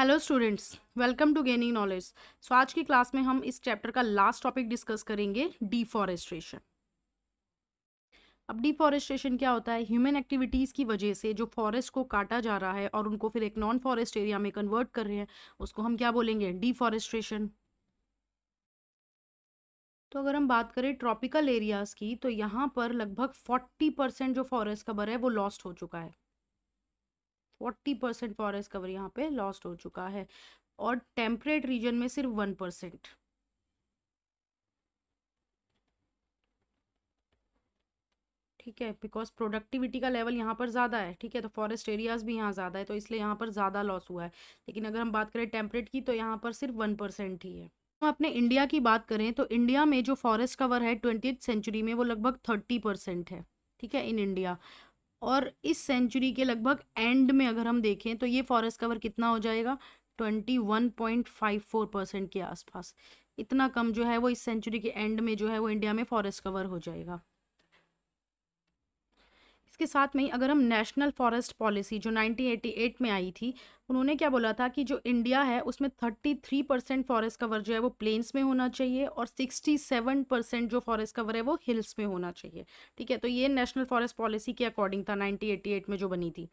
Hello students, welcome to gaining knowledge. So आज की class में हम इस चैप्टर का लास्ट टॉपिक डिस्कस करेंगे, डिफॉरेस्टेशन। अब डिफॉरेस्टेशन क्या होता है? ह्यूमन एक्टिविटीज़ की वजह से जो फॉरेस्ट को काटा जा रहा है और उनको फिर एक नॉन फॉरेस्ट एरिया में कन्वर्ट कर रहे हैं, उसको हम क्या बोलेंगे? डिफॉरेस्टेशन। तो अगर हम बात करें ट्रॉपिकल एरियाज़ की, तो यहाँ पर लगभग 40% जो फॉरेस्ट कवर है वो लॉस्ट हो चुका है। 40% फॉरेस्ट कवर यहाँ पे लॉस्ट हो चुका है और टेम्परेट रीजन में सिर्फ 1%। ठीक है, बिकॉज प्रोडक्टिविटी का लेवल यहाँ पर ज़्यादा है। ठीक है, तो फॉरेस्ट एरियाज भी यहाँ ज़्यादा है, तो इसलिए यहाँ पर ज़्यादा लॉस हुआ है। लेकिन अगर हम बात करें टेम्परेट की, तो यहाँ पर सिर्फ 1% ही है। हम अपने इंडिया की बात करें तो इंडिया में जो फॉरेस्ट कवर है 20th सेंचुरी में वो लगभग 30% है। ठीक है, इन इंडिया। और इस सेंचुरी के लगभग एंड में अगर हम देखें तो ये फॉरेस्ट कवर कितना हो जाएगा? 21.54% के आसपास। इतना कम जो है वो इस सेंचुरी के एंड में जो है वो इंडिया में फॉरेस्ट कवर हो जाएगा। इसके साथ में ही अगर हम नेशनल फॉरेस्ट पॉलिसी जो 1988 में आई थी, उन्होंने क्या बोला था कि जो इंडिया है उसमें 33% फॉरेस्ट कवर जो है वो प्लेन्स में होना चाहिए और 67% जो फॉरेस्ट कवर है वो हिल्स में होना चाहिए। ठीक है, तो ये नेशनल फॉरेस्ट पॉलिसी के अकॉर्डिंग था 1988 में जो बनी थी।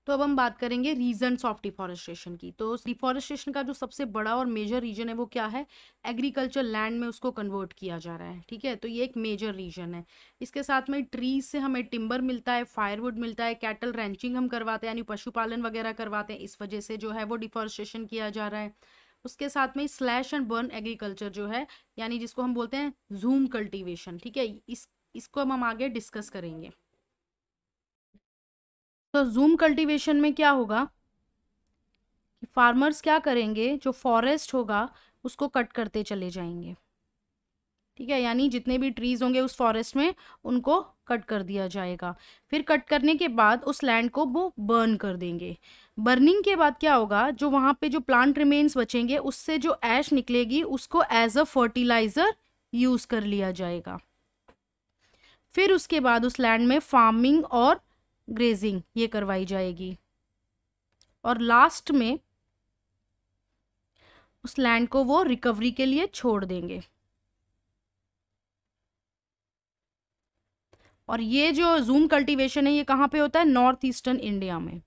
तो अब हम बात करेंगे रीजन्स ऑफ डिफॉरेस्टेशन की। तो डिफॉरेस्टेशन का जो सबसे बड़ा और मेजर रीजन है वो क्या है? एग्रीकल्चर लैंड में उसको कन्वर्ट किया जा रहा है। ठीक है, तो ये एक मेजर रीजन है। इसके साथ में ट्रीज से हमें टिम्बर मिलता है, फायरवुड मिलता है, कैटल रैंचिंग हम करवाते हैं यानी पशुपालन वगैरह करवाते हैं, इस वजह से जो है वो डिफॉरेस्टेशन किया जा रहा है। उसके साथ में स्लैश एंड बर्न एग्रीकल्चर जो है, यानी जिसको हम बोलते हैं जूम कल्टीवेशन। ठीक है, इसको हम आगे डिस्कस करेंगे। तो जूम कल्टीवेशन में क्या होगा कि फार्मर्स क्या करेंगे, जो फॉरेस्ट होगा उसको कट करते चले जाएंगे। ठीक है, यानी जितने भी ट्रीज होंगे उस फॉरेस्ट में उनको कट कर दिया जाएगा। फिर कट करने के बाद उस लैंड को वो बर्न कर देंगे। बर्निंग के बाद क्या होगा, जो वहां पे जो प्लांट रिमेन्स बचेंगे उससे जो ऐश निकलेगी उसको एज अ फर्टिलाइजर यूज कर लिया जाएगा। फिर उसके बाद उस लैंड में फार्मिंग और ग्रेजिंग ये करवाई जाएगी और लास्ट में उस लैंड को वो रिकवरी के लिए छोड़ देंगे। और ये जो जूम कल्टीवेशन है ये कहाँ पे होता है? नॉर्थ ईस्टर्न इंडिया में।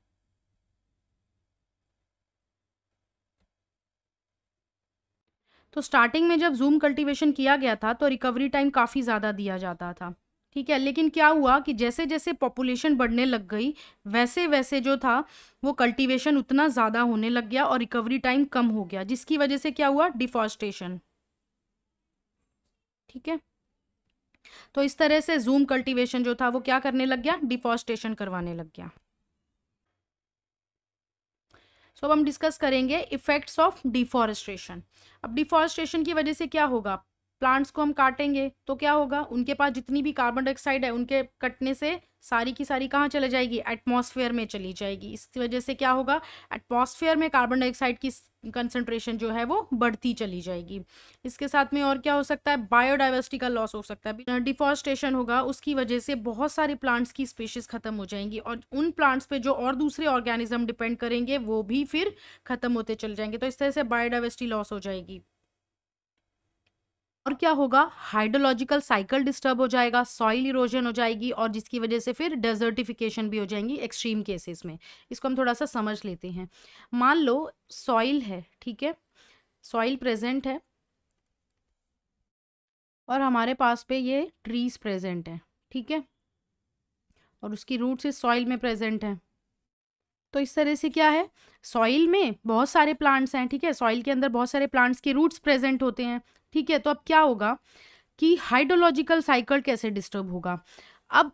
तो स्टार्टिंग में जब जूम कल्टीवेशन किया गया था तो रिकवरी टाइम काफ़ी ज़्यादा दिया जाता था। ठीक है, लेकिन क्या हुआ कि जैसे जैसे पॉपुलेशन बढ़ने लग गई वैसे वैसे जो था वो कल्टीवेशन उतना ज़्यादा होने लग गया और रिकवरी टाइम कम हो गया, जिसकी वजह से क्या हुआ? डिफॉरेस्टेशन। ठीक है, तो इस तरह से जूम कल्टीवेशन जो था वो क्या करने लग गया? डिफॉरेस्टेशन करवाने लग गया। सो अब हम डिस्कस करेंगे इफेक्ट्स ऑफ डिफॉरेस्टेशन। अब डिफॉरेस्टेशन की वजह से क्या होगा? प्लांट्स को हम काटेंगे तो क्या होगा? उनके पास जितनी भी कार्बन डाइऑक्साइड है उनके कटने से सारी की सारी कहाँ चले जाएगी? एटमॉस्फेयर में चली जाएगी। इस वजह से क्या होगा? एटमॉस्फेयर में कार्बन डाइऑक्साइड की कंसंट्रेशन जो है वो बढ़ती चली जाएगी। इसके साथ में और क्या हो सकता है? बायोडाइवर्सिटी का लॉस हो सकता है। डिफॉरेस्टेशन होगा उसकी वजह से बहुत सारे प्लांट्स की स्पीशीज खत्म हो जाएंगी और उन प्लांट्स पे जो और दूसरे ऑर्गेनिज्म डिपेंड करेंगे वो भी फिर खत्म होते चले जाएंगे। तो इस तरह से बायोडाइवर्सिटी लॉस हो जाएगी। और क्या होगा? हाइड्रोलॉजिकल साइकिल डिस्टर्ब हो जाएगा, सॉइल इरोजन हो जाएगी और जिसकी वजह से फिर डेजर्टिफिकेशन भी हो जाएंगी एक्सट्रीम केसेस में। इसको हम थोड़ा सा समझ लेते हैं। मान लो सॉइल है, ठीक है, सॉइल प्रेजेंट है और हमारे पास पे ये ट्रीज प्रेजेंट है। ठीक है, और उसकी रूट्स इस सॉइल में प्रेजेंट है। तो इस तरह से क्या है, सॉइल में बहुत सारे प्लांट्स हैं। ठीक है, सॉइल के अंदर बहुत सारे प्लांट्स के रूट्स प्रेजेंट होते हैं। ठीक है, तो अब क्या होगा कि हाइड्रोलॉजिकल साइकिल कैसे डिस्टर्ब होगा? अब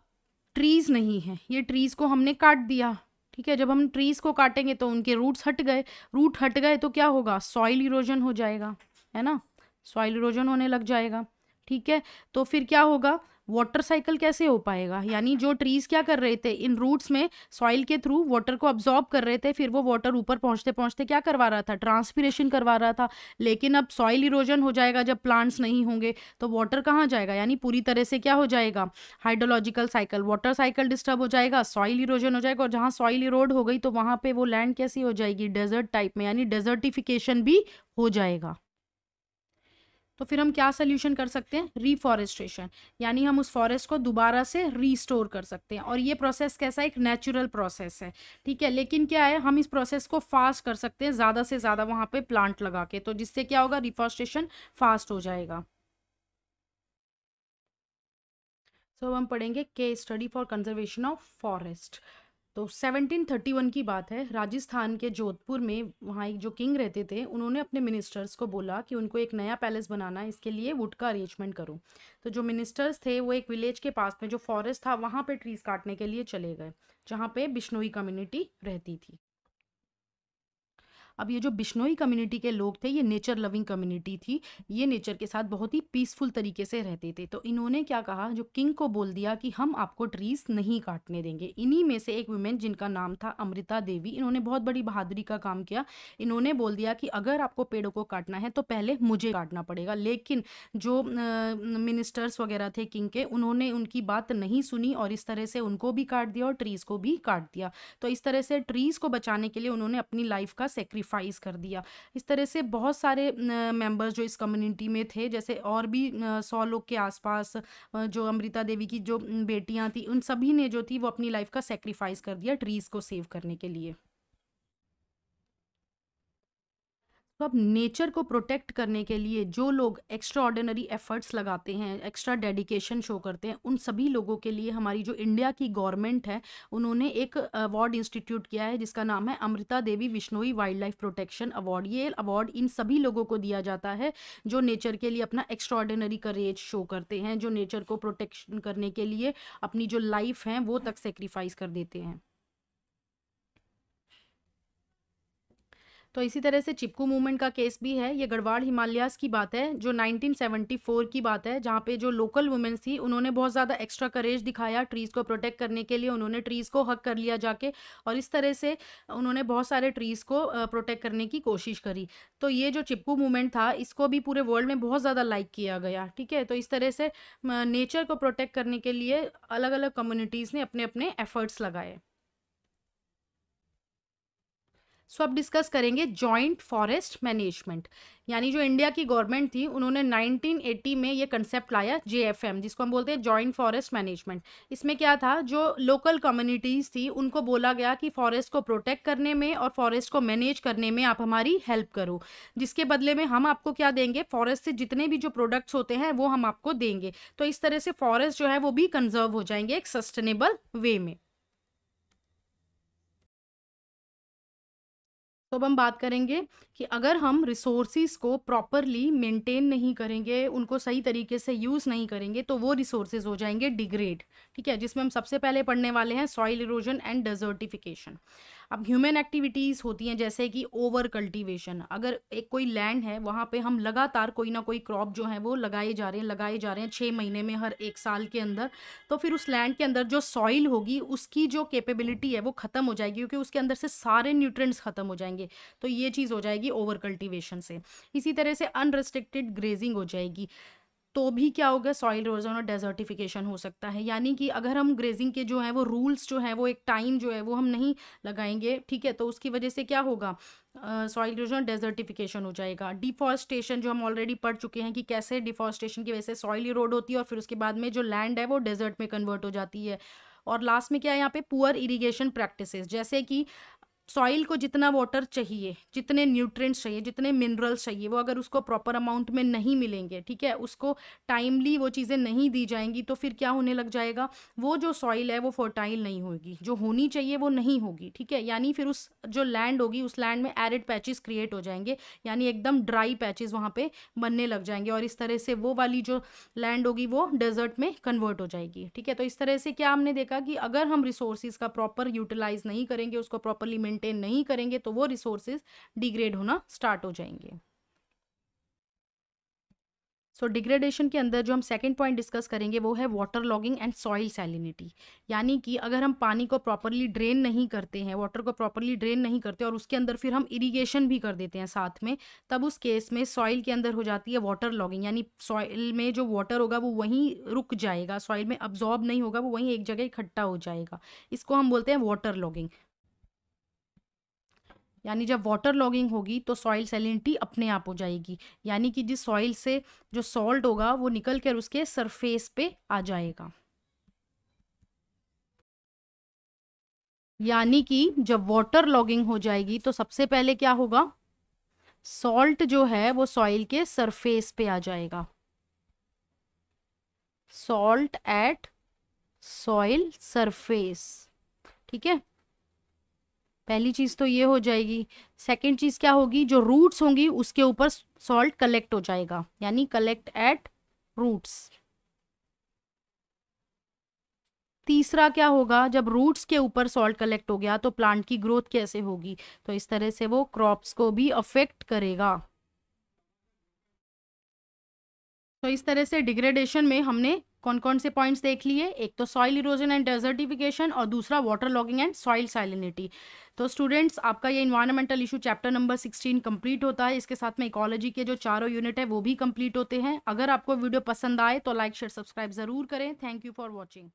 ट्रीज नहीं है, ये ट्रीज को हमने काट दिया। ठीक है, जब हम ट्रीज को काटेंगे तो उनके रूट्स हट गए। रूट हट गए तो क्या होगा? सॉइल इरोजन हो जाएगा, है ना? सॉइल इरोजन होने लग जाएगा। ठीक है, तो फिर क्या होगा? वाटर साइकिल कैसे हो पाएगा? यानी जो ट्रीज क्या कर रहे थे, इन रूट्स में सॉइल के थ्रू वाटर को अब्जॉर्ब कर रहे थे, फिर वो वाटर ऊपर पहुंचते पहुंचते क्या करवा रहा था, ट्रांसपिरेशन करवा रहा था। लेकिन अब सॉइल इरोजन हो जाएगा जब प्लांट्स नहीं होंगे, तो वाटर कहाँ जाएगा? यानी पूरी तरह से क्या हो जाएगा, hydrological cycle, water cycle disturb हो जाएगा, सॉइल इरोजन हो जाएगा, और जहाँ सॉइल इरोड हो गई तो वहां पे वो लैंड कैसी हो जाएगी, डेजर्ट टाइप में, यानी डेजर्टिफिकेशन भी हो जाएगा। तो फिर हम क्या सोल्यूशन कर सकते हैं, रिफॉरेस्टेशन, यानी हम उस फॉरेस्ट को दोबारा से रीस्टोर कर सकते हैं। और ये प्रोसेस कैसा, एक नेचुरल प्रोसेस है, ठीक है। लेकिन क्या है, हम इस प्रोसेस को फास्ट कर सकते हैं ज़्यादा से ज़्यादा वहाँ पे प्लांट लगा के, तो जिससे क्या होगा, रिफॉरेस्टेशन फास्ट हो जाएगा। तो हम पढ़ेंगे case study for conservation of forest. तो 1731 की बात है, राजस्थान के जोधपुर में वहाँ एक जो किंग रहते थे, उन्होंने अपने मिनिस्टर्स को बोला कि उनको एक नया पैलेस बनाना है, इसके लिए वुड का अरेंजमेंट करो। तो जो मिनिस्टर्स थे वो एक विलेज के पास में जो फॉरेस्ट था वहाँ पे ट्रीज काटने के लिए चले गए, जहाँ पे बिश्नोई कम्युनिटी रहती थी। अब ये जो बिश्नोई कम्युनिटी के लोग थे, ये नेचर लविंग कम्युनिटी थी, ये नेचर के साथ बहुत ही पीसफुल तरीके से रहते थे। तो इन्होंने क्या कहा, जो किंग को बोल दिया कि हम आपको ट्रीज नहीं काटने देंगे। इन्हीं में से एक वुमेन जिनका नाम था अमृता देवी, इन्होंने बहुत बड़ी बहादुरी का काम किया। इन्होंने बोल दिया कि अगर आपको पेड़ों को काटना है तो पहले मुझे काटना पड़ेगा। लेकिन जो मिनिस्टर्स वगैरह थे किंग के, उन्होंने उनकी बात नहीं सुनी और इस तरह से उनको भी काट दिया और ट्रीज को भी काट दिया। तो इस तरह से ट्रीज को बचाने के लिए उन्होंने अपनी लाइफ का सेक्रीफाइस कर दिया। इस तरह से बहुत सारे मेंबर्स जो इस कम्युनिटी में थे, जैसे और भी 100 लोग के आसपास, जो अमृता देवी की जो बेटियां थी, उन सभी ने जो थी वो अपनी लाइफ का सेक्रीफाइस कर दिया ट्रीज को सेव करने के लिए। तो अब नेचर को प्रोटेक्ट करने के लिए जो लोग एक्स्ट्रा ऑर्डिनरी एफर्ट्स लगाते हैं, एक्स्ट्रा डेडिकेशन शो करते हैं, उन सभी लोगों के लिए हमारी जो इंडिया की गवर्नमेंट है, उन्होंने एक अवार्ड इंस्टीट्यूट किया है जिसका नाम है Amrita Devi Bishnoi wildlife protection award. ये अवार्ड इन सभी लोगों को दिया जाता है जो नेचर के लिए अपना एक्स्ट्रा ऑर्डिनरी करेज शो करते हैं, जो नेचर को प्रोटेक्शन करने के लिए अपनी जो लाइफ है वो तक सेक्रीफाइस कर देते हैं। तो इसी तरह से चिपकू मूवमेंट का केस भी है। ये गढ़वाल हिमालयास की बात है, जो 1974 की बात है, जहाँ पे जो लोकल वुमेन्स थी उन्होंने बहुत ज़्यादा एक्स्ट्रा करेज दिखाया ट्रीज़ को प्रोटेक्ट करने के लिए। उन्होंने ट्रीज़ को हक कर लिया जाके, और इस तरह से उन्होंने बहुत सारे ट्रीज़ को प्रोटेक्ट करने की कोशिश करी। तो ये जो चिपकू मूवमेंट था, इसको भी पूरे वर्ल्ड में बहुत ज़्यादा लाइक किया गया, ठीक है। तो इस तरह से नेचर को प्रोटेक्ट करने के लिए अलग अलग कम्युनिटीज़ ने अपने अपने एफर्ट्स लगाए। सो अब डिस्कस करेंगे जॉइंट फॉरेस्ट मैनेजमेंट, यानी जो इंडिया की गवर्नमेंट थी उन्होंने 1980 में ये कंसेप्ट लाया जेएफएम, जिसको हम बोलते हैं जॉइंट फॉरेस्ट मैनेजमेंट। इसमें क्या था, जो लोकल कम्युनिटीज़ थी उनको बोला गया कि फॉरेस्ट को प्रोटेक्ट करने में और फॉरेस्ट को मैनेज करने में आप हमारी हेल्प करो, जिसके बदले में हम आपको क्या देंगे, फॉरेस्ट से जितने भी जो प्रोडक्ट्स होते हैं वो हम आपको देंगे। तो इस तरह से फॉरेस्ट जो है वो भी कंजर्व हो जाएंगे एक सस्टेनेबल वे में। तो अब हम बात करेंगे कि अगर हम रिसोर्सिस को प्रॉपरली मेंटेन नहीं करेंगे, उनको सही तरीके से यूज़ नहीं करेंगे, तो वो रिसोर्सेज हो जाएंगे डिग्रेड, ठीक है। जिसमें हम सबसे पहले पढ़ने वाले हैं सॉइल इरोजन एंड डेजर्टिफिकेशन। अब ह्यूमन एक्टिविटीज़ होती हैं जैसे कि ओवर कल्टीवेशन। अगर एक कोई लैंड है, वहाँ पे हम लगातार कोई ना कोई क्रॉप जो है वो लगाए जा रहे हैं 6 महीने में, हर एक साल के अंदर, तो फिर उस लैंड के अंदर जो सॉइल होगी उसकी जो कैपेबिलिटी है वो ख़त्म हो जाएगी, क्योंकि उसके अंदर से सारे न्यूट्रिएंट्स ख़त्म हो जाएंगे। तो ये चीज़ हो जाएगी ओवर कल्टीवेशन से। इसी तरह से अनरिस्ट्रिक्टेड ग्रेजिंग हो जाएगी, तो भी क्या होगा, सॉइल इरोजन और डेजर्टिफिकेशन हो सकता है। यानी कि अगर हम ग्रेजिंग के जो है वो रूल्स जो है वो एक टाइम जो है वो हम नहीं लगाएंगे, ठीक है, तो उसकी वजह से क्या होगा, सॉइल इरोजन डेजर्टिफिकेशन हो जाएगा। डिफॉरेस्टेशन जो हम ऑलरेडी पढ़ चुके हैं कि कैसे डिफॉरेस्टेशन की वजह से सॉइल इरोड होती है और फिर उसके बाद में जो लैंड है वो डेजर्ट में कन्वर्ट हो जाती है। और लास्ट में क्या है यहाँ पे, पुअर इरिगेशन प्रैक्टिसेस, जैसे कि सॉइल को जितना वाटर चाहिए, जितने न्यूट्रिएंट्स चाहिए, जितने मिनरल्स चाहिए, वो अगर उसको प्रॉपर अमाउंट में नहीं मिलेंगे, ठीक है, उसको टाइमली वो चीज़ें नहीं दी जाएंगी, तो फिर क्या होने लग जाएगा, वो जो सॉइल है वो फर्टाइल नहीं होगी, जो होनी चाहिए वो नहीं होगी, ठीक है। यानी फिर उस जो लैंड होगी उस लैंड में एरिड पैचेस क्रिएट हो जाएंगे, यानी एकदम ड्राई पैचेस वहाँ पे बनने लग जाएंगे, और इस तरह से वो वाली जो लैंड होगी वो डेजर्ट में कन्वर्ट हो जाएगी, ठीक है। तो इस तरह से क्या हमने देखा कि अगर हम रिसोर्सेज का प्रॉपर यूटिलाइज नहीं करेंगे, उसको प्रॉपरली मेंटेन नहीं करेंगे, तो वो रिसोर्सेज डिग्रेड होना स्टार्ट हो जाएंगे। सो डिग्रेडेशन के अंदर जो हम सेकंड पॉइंट डिस्कस करेंगे वो है water logging and soil salinity. यानी कि अगर हम पानी को प्रॉपरली ड्रेन नहीं करते हैं, वाटर को प्रॉपरली ड्रेन नहीं करते और उसके अंदर फिर हम इरिगेशन भी कर देते हैं साथ में, तब उस केस में सॉइल के अंदर हो जाती है वाटर लॉगिंग। यानी सॉइल में जो वाटर होगा वो वहीं रुक जाएगा, सॉइल में अब्जॉर्ब नहीं होगा, वो वहीं एक जगह इकट्ठा हो जाएगा। इसको हम बोलते हैं वाटर लॉगिंग। यानी जब वाटर लॉगिंग होगी तो सॉइल सैलिनिटी अपने आप हो जाएगी। यानी कि जिस सॉइल से जो सॉल्ट होगा वो निकल कर उसके सरफेस पे आ जाएगा। यानी कि जब वाटर लॉगिंग हो जाएगी तो सबसे पहले क्या होगा, सॉल्ट जो है वो सॉइल के सरफेस पे आ जाएगा। Salt at soil surface. ठीक है, पहली चीज तो ये हो जाएगी। सेकंड चीज क्या होगी, जो रूट्स होंगी उसके ऊपर सॉल्ट कलेक्ट हो जाएगा, यानी कलेक्ट एट रूट्स। तीसरा क्या होगा, जब रूट्स के ऊपर सॉल्ट कलेक्ट हो गया तो प्लांट की ग्रोथ कैसे होगी, तो इस तरह से वो क्रॉप्स को भी अफेक्ट करेगा। तो इस तरह से डिग्रेडेशन में हमने कौन कौन से पॉइंट्स देख लिए, एक तो सॉइल इरोजन एंड डेजर्टिफिकेशन और दूसरा water logging and soil salinity. तो स्टूडेंट्स, आपका ये environmental issue chapter number 16 complete होता है। इसके साथ में इकोलॉजी के जो चारों यूनिट है वो भी कंप्लीट होते हैं। अगर आपको वीडियो पसंद आए तो लाइक शेयर सब्सक्राइब जरूर करें। Thank you for watching.